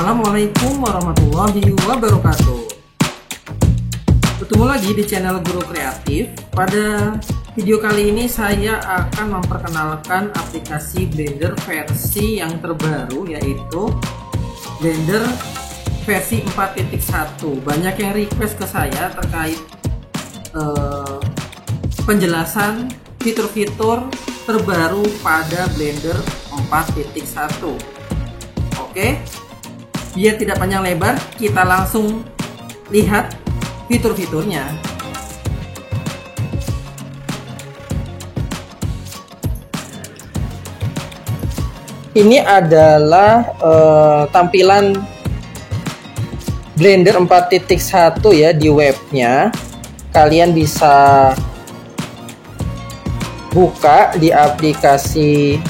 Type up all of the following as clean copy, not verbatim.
Assalamualaikum warahmatullahi wabarakatuh. Bertemu lagi di channel Guru Kreatif. Pada video kali ini saya akan memperkenalkan aplikasi Blender versi yang terbaru, yaitu Blender versi 4.1. Banyak yang request ke saya terkait penjelasan fitur-fitur terbaru pada Blender 4.1. Oke, biar tidak panjang lebar, kita langsung lihat fitur-fiturnya. Ini adalah tampilan Blender 4.1 ya di webnya. Kalian bisa buka di aplikasi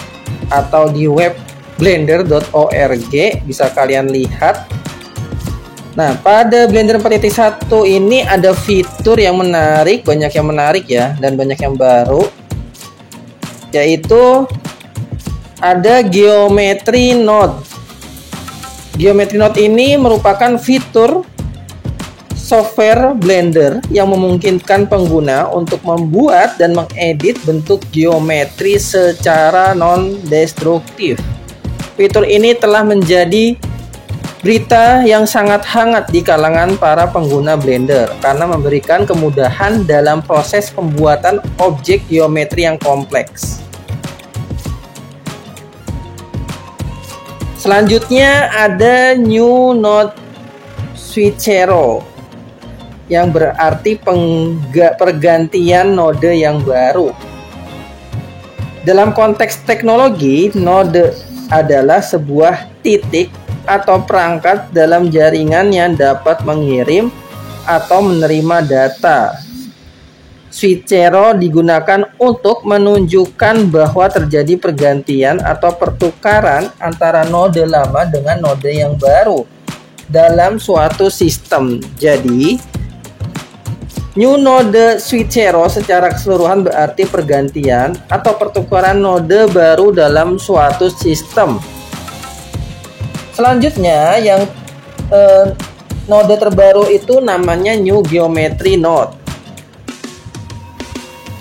atau di web blender.org, bisa kalian lihat. Nah, pada Blender 4.1 ini ada fitur yang menarik, banyak yang menarik ya, dan banyak yang baru, yaitu ada Geometry Node. Geometry Node ini merupakan fitur software Blender yang memungkinkan pengguna untuk membuat dan mengedit bentuk geometri secara non-destruktif. Fitur ini telah menjadi berita yang sangat hangat di kalangan para pengguna Blender karena memberikan kemudahan dalam proses pembuatan objek geometri yang kompleks. Selanjutnya ada New Node Switchero, yang berarti pergantian node yang baru. Dalam konteks teknologi, node adalah sebuah titik atau perangkat dalam jaringan yang dapat mengirim atau menerima data. Switchero digunakan untuk menunjukkan bahwa terjadi pergantian atau pertukaran antara node lama dengan node yang baru dalam suatu sistem. Jadi, New Node Switchero secara keseluruhan berarti pergantian atau pertukaran node baru dalam suatu sistem. Selanjutnya, yang node terbaru itu namanya New Geometry Node.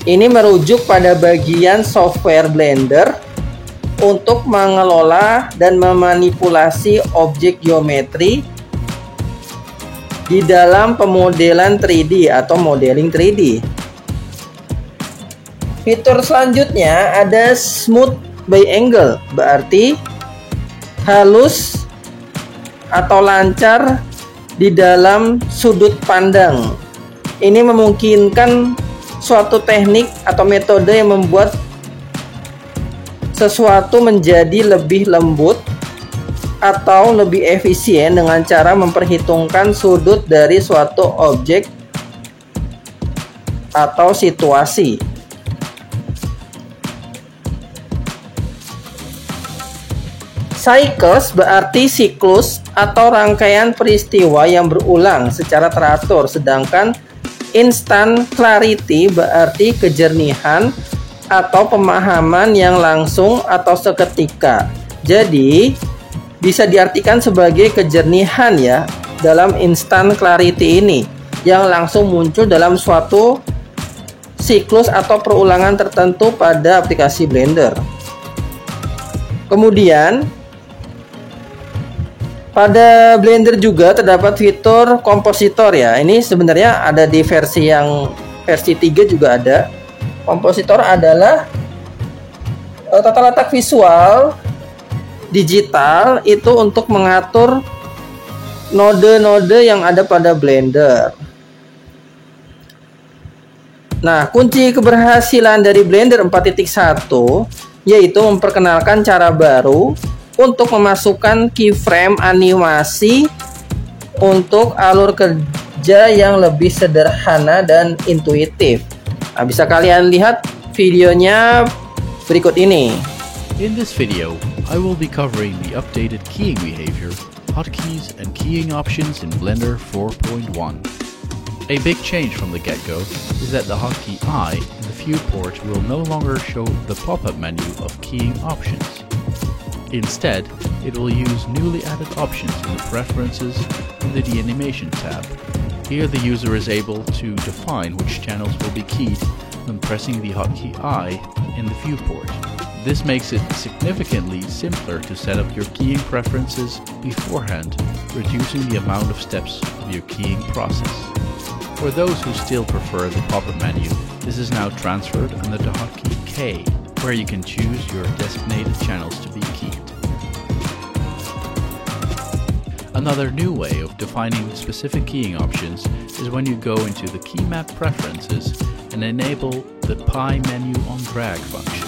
Ini merujuk pada bagian software Blender untuk mengelola dan memanipulasi objek geometri di dalam pemodelan 3D atau modeling 3D. Fitur selanjutnya ada Smooth by Angle, berarti halus atau lancar di dalam sudut pandang. Ini memungkinkan suatu teknik atau metode yang membuat sesuatu menjadi lebih lembut atau lebih efisien dengan cara memperhitungkan sudut dari suatu objek atau situasi. Cycles berarti siklus atau rangkaian peristiwa yang berulang secara teratur, sedangkan Instant Clarity berarti kejernihan atau pemahaman yang langsung atau seketika. Jadi bisa diartikan sebagai kejernihan ya dalam Instant Clarity ini yang langsung muncul dalam suatu siklus atau perulangan tertentu pada aplikasi Blender. Kemudian pada Blender juga terdapat fitur kompositor ya. Ini sebenarnya ada di versi 3 juga ada. Kompositor adalah tata letak visual digital itu untuk mengatur node-node yang ada pada Blender. Nah, kunci keberhasilan dari Blender 4.1 yaitu memperkenalkan cara baru untuk memasukkan keyframe animasi untuk alur kerja yang lebih sederhana dan intuitif. Nah, bisa kalian lihat videonya berikut ini. In this video, I will be covering the updated keying behavior, hotkeys, and keying options in Blender 4.1. A big change from the get-go is that the hotkey I in the viewport will no longer show the pop-up menu of keying options. Instead, it will use newly added options in the Preferences under the Animation tab. Here the user is able to define which channels will be keyed when pressing the hotkey I in the viewport. This makes it significantly simpler to set up your keying preferences beforehand, reducing the amount of steps of your keying process. For those who still prefer the pop-up menu, this is now transferred under the hotkey K, where you can choose your designated channels to be keyed. Another new way of defining specific keying options is when you go into the key map preferences and enable the Pie menu on drag function.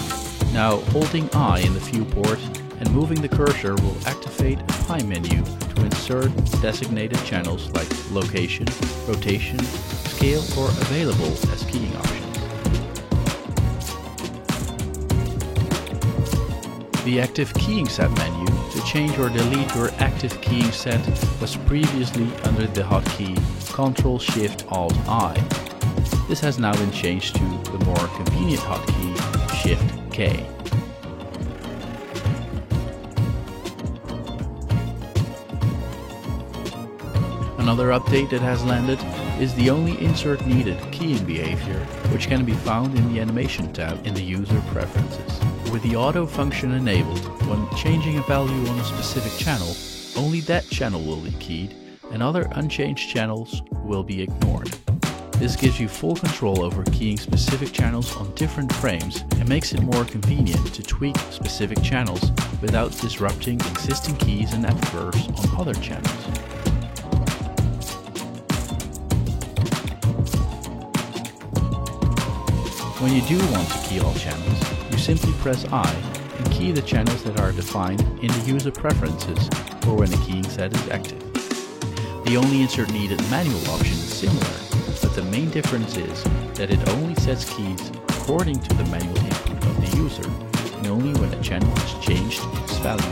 Now, holding I in the viewport and moving the cursor will activate a Pie menu to insert designated channels like location, rotation, scale, or available as keying options. The Active Keying Set menu to change or delete your active keying set was previously under the hotkey Ctrl-Shift-Alt-I. This has now been changed to the more convenient hotkey Shift-K. Another update that has landed is the only insert needed keying behavior, which can be found in the Animation tab in the User Preferences. With the auto function enabled, when changing a value on a specific channel, only that channel will be keyed and other unchanged channels will be ignored. This gives you full control over keying specific channels on different frames and makes it more convenient to tweak specific channels without disrupting existing keys and adverbs on other channels. When you do want to key all channels, you simply press I and key the channels that are defined in the User Preferences or when the keying set is active. The only insert needed manual option is similar, but the main difference is that it only sets keys according to the manual input of the user and only when a channel has changed its value.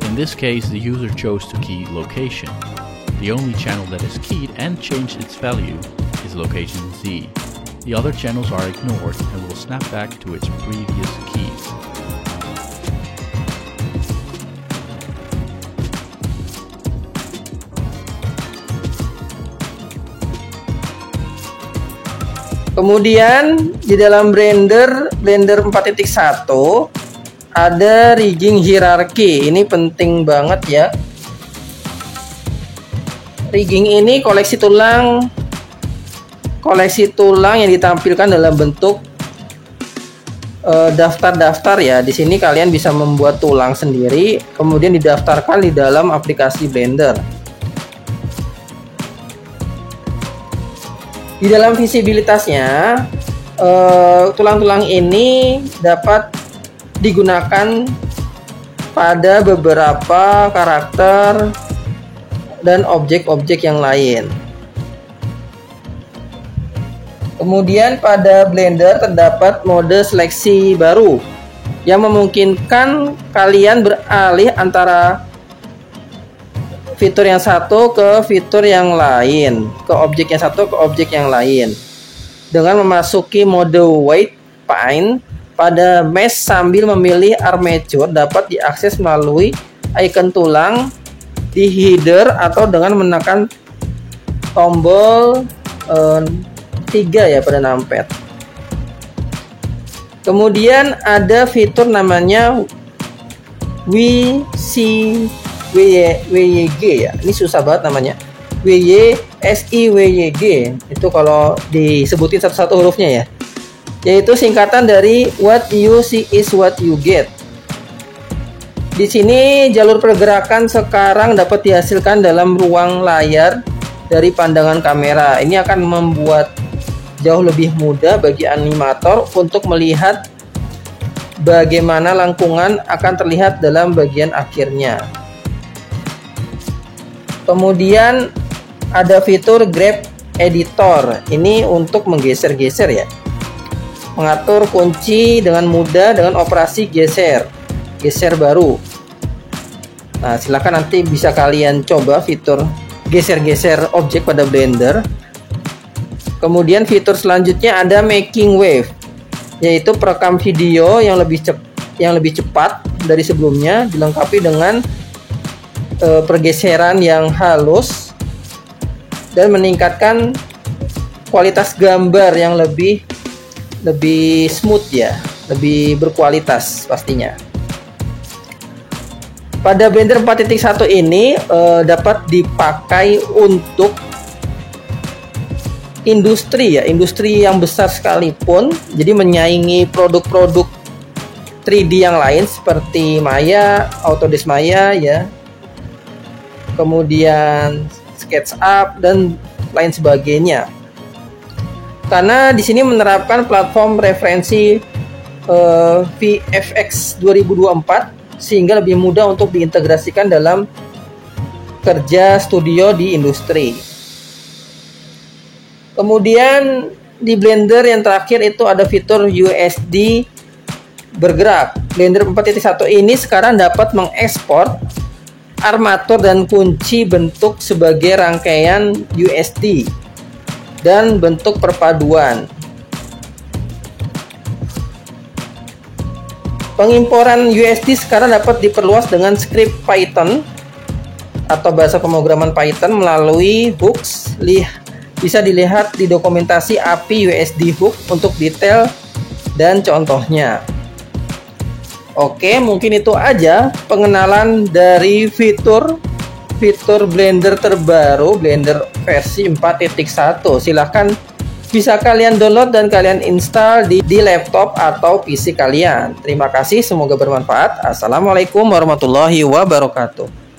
In this case, the user chose to key location. The only channel that is keyed and changed its value is location Z. The other channels are ignored and will snap back to its previous keys. Kemudian di dalam Blender 4.1 ada rigging hierarki. Ini penting banget ya. Rigging ini koleksi tulang yang ditampilkan dalam bentuk daftar-daftar ya. Di sini kalian bisa membuat tulang sendiri, kemudian didaftarkan di dalam aplikasi Blender. Di dalam visibilitasnya, tulang-tulang ini dapat digunakan pada beberapa karakter dan objek-objek yang lain. Kemudian pada Blender terdapat mode seleksi baru yang memungkinkan kalian beralih antara fitur yang satu ke fitur yang lain, ke objek yang satu ke objek yang lain. Dengan memasuki mode Weight Paint pada mesh sambil memilih armature dapat diakses melalui icon tulang di header atau dengan menekan tombol 3 ya pada numpad. Kemudian ada fitur namanya WYG ya. Ini susah banget namanya. WYG. Itu kalau disebutin satu-satu hurufnya ya. Yaitu singkatan dari what you see is what you get. Di sini jalur pergerakan sekarang dapat dihasilkan dalam ruang layar dari pandangan kamera. Ini akan membuat jauh lebih mudah bagi animator untuk melihat bagaimana lengkungan akan terlihat dalam bagian akhirnya. Kemudian ada fitur Grab Editor. Ini untuk menggeser-geser ya. Mengatur kunci dengan mudah dengan operasi geser baru. Nah, silakan nanti bisa kalian coba fitur geser-geser objek pada Blender. Kemudian fitur selanjutnya ada making wave, yaitu perekam video yang lebih cepat dari sebelumnya, dilengkapi dengan pergeseran yang halus dan meningkatkan kualitas gambar yang lebih smooth ya, lebih berkualitas pastinya. Pada Blender 4.1 ini dapat dipakai untuk industri yang besar sekalipun, jadi menyaingi produk-produk 3D yang lain seperti Maya, Autodesk Maya ya, kemudian SketchUp dan lain sebagainya. Karena di sini menerapkan platform referensi VFX 2024 sehingga lebih mudah untuk diintegrasikan dalam kerja studio di industri. Kemudian di Blender yang terakhir itu ada fitur USD bergerak. Blender 4.1 ini sekarang dapat mengekspor armatur dan kunci bentuk sebagai rangkaian USD dan bentuk perpaduan. Pengimporan USD sekarang dapat diperluas dengan script Python atau bahasa pemrograman Python melalui hooks. Bisa dilihat di dokumentasi API USD hook untuk detail dan contohnya. Oke, mungkin itu aja pengenalan dari fitur Blender terbaru, Blender versi 4.1. Silahkan bisa kalian download dan kalian install di laptop atau PC kalian. Terima kasih, semoga bermanfaat. Assalamualaikum warahmatullahi wabarakatuh.